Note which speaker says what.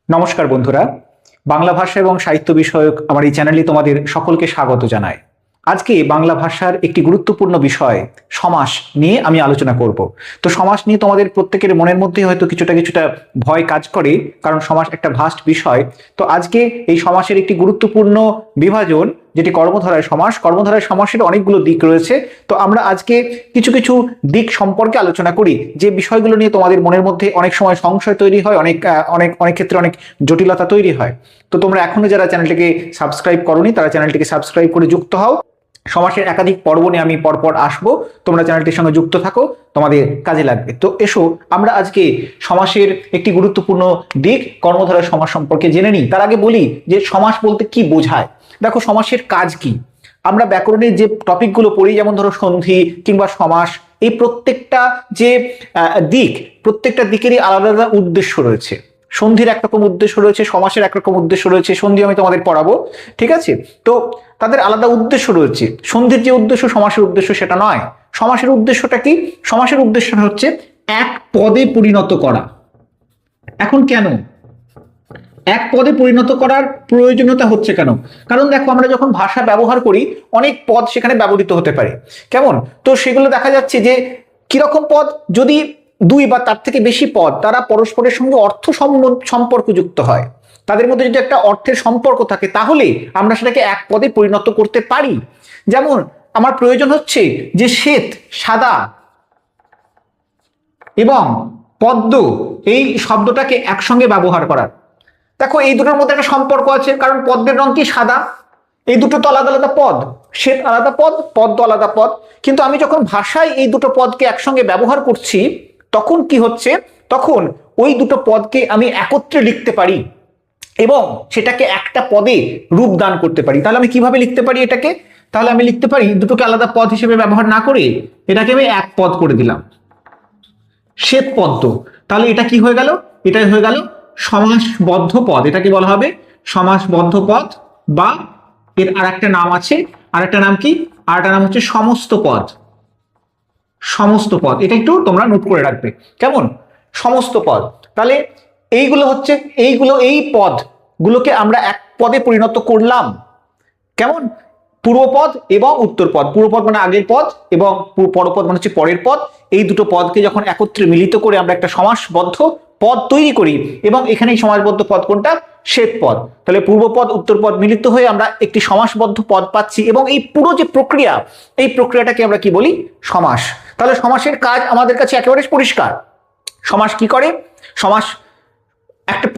Speaker 1: নমস্কার বন্ধুরা, বাংলা ভাষা এবং সাহিত্য বিষয়ক আমার এই চ্যানেলে তোমাদের সকলকে স্বাগত জানাই। আজকে বাংলা ভাষার একটি গুরুত্বপূর্ণ বিষয় সমাস নিয়ে আমি আলোচনা করব। তো সমাস নিয়ে তোমাদের প্রত্যেকের মনের মধ্যে হয়তো কিছুটা ভয় কাজ করে, কারণ সমাস একটা ভাস্ট বিষয়। তো আজকে এই সমাসের একটি গুরুত্বপূর্ণ বিভাজন, যেটি কর্মধারয় সমাস। কর্মধারয় সমাসের অনেকগুলো দিক রয়েছে। তো আমরা আজকে কিছু দিক সম্পর্কে আলোচনা করি, যে বিষয়গুলো নিয়ে তোমাদের মনের মধ্যে অনেক সময় সংশয় তৈরি হয়, অনেক ক্ষেত্রে অনেক জটিলতা তৈরি হয়। তো তোমরা এখনো যারা চ্যানেলটিকে সাবস্ক্রাইব করোনি, তারা চ্যানেলটিকে সাবস্ক্রাইব করে যুক্ত হও। সমাসের একাধিক পর্ব নিয়ে আমি পরপর আসবো, তোমরা চ্যানেলটির সঙ্গে যুক্ত থাকো, তোমাদের কাজে লাগবে। তো এসো আমরা আজকে সমাসের একটি গুরুত্বপূর্ণ দিক কর্মধারয় সমাস সম্পর্কে জেনে নিই। তার আগে বলি যে সমাস বলতে কি বোঝায়। দেখো, সমাসের কাজ কি। আমরা ব্যাকরণের যে টপিকগুলো পড়ি, যেমন ধরো সন্ধি কিংবা সমাস, এই প্রত্যেকটা যে প্রত্যেকটা দিকেরই আলাদা আলাদা উদ্দেশ্য রয়েছে। সন্ধির একরকম উদ্দেশ্য রয়েছে, সমাসের একরকম উদ্দেশ্য রয়েছে। সন্ধি আমি তোমাদের পড়াবো, ঠিক আছে? তো তাদের আলাদা উদ্দেশ্য রয়েছে। সন্ধির যে উদ্দেশ্য সমাসের উদ্দেশ্য সেটা নয়। সমাসের উদ্দেশ্যটা কি? সমাসের উদ্দেশ্যটা হচ্ছে এক পদে পরিণত করা। এখন কেন এক পদে পরিণত করার প্রয়োজনীয়তা হচ্ছে কেন? কারণ দেখো, আমরা যখন ভাষা ব্যবহার করি অনেক পদ সেখানে ব্যবহৃত হতে পারে। কেমন? তো সেগুলো দেখা যাচ্ছে যে কিরকম পদ, যদি দুই বা তার থেকে বেশি পদ তারা পরস্পরের সঙ্গে অর্থ সম্পর্কযুক্ত হয়, তাদের মধ্যে যদি একটা অর্থের সম্পর্ক থাকে, তাহলে আমরা সেটাকে এক পদে পরিণত করতে পারি। যেমন আমার প্রয়োজন হচ্ছে যে শ্বেত সাদা এবং পদ্ম এই শব্দটাকে একসঙ্গে ব্যবহার করার। দেখো, এই দুটোর মধ্যে একটা সম্পর্ক আছে, কারণ পদ্মের রং কি? সাদা। এই দুটো তো আলাদা আলাদা পদ, শ্বেত আলাদা পদ, পদ্ম আলাদা পদ। কিন্তু আমি যখন ভাষায় এই দুটো পদকে একসঙ্গে ব্যবহার করছি, তখন কি হচ্ছে? তখন ওই দুটো পদকে আমি একত্রে লিখতে পারি এবং সেটাকে একটা পদে রূপ দান করতে পারি। তাহলে আমি কিভাবে লিখতে পারি এটাকে? তাহলে আমি লিখতে পারি, দুটোকে আলাদা পদ হিসেবে ব্যবহার না করে এটাকে আমি এক পদ করে দিলাম, শ্বেত পদ্ম। তাহলে এটা কি হয়ে গেল? এটা হয়ে গেল সমাসবদ্ধ পদ। এটাকে বলা হবে সমাসবদ্ধ পদ, বা এর আরেকটা নাম আছে। আরেকটা নাম কি? আরেকটা নাম হচ্ছে সমস্ত পদ। সমস্ত পদ, এটা একটু তোমরা নোট করে রাখবে। কেমন? সমস্ত পদ। তাহলে এই পদ গুলোকে আমরা এক পদে পরিণত করলাম। কেমন? পূর্বপদ এবং উত্তরপদ। পূর্বপদ মানে আগের পদ, এবং পরপদ মানে হচ্ছে পরের পদ। এই দুটো পদকে যখন একত্রে মিলিত করে আমরা একটা সমাসবদ্ধ পদ তৈরি করি, এবং এখানে সমাসবদ্ধ পদ কোনটা? শ্বেত পদ। তাহলে পূর্বপদ উত্তরপদ মিলিত হয়ে আমরা একটি সমাসবদ্ধ পদ পাচ্ছি, এবং এই পুরো যে প্রক্রিয়া, এই প্রক্রিয়াটাকে আমরা কি বলি? সমাস। তাহলে সমাসের কাজ আমাদের কাছে একেবারে পরিষ্কার। সমাস কি করে? সমাস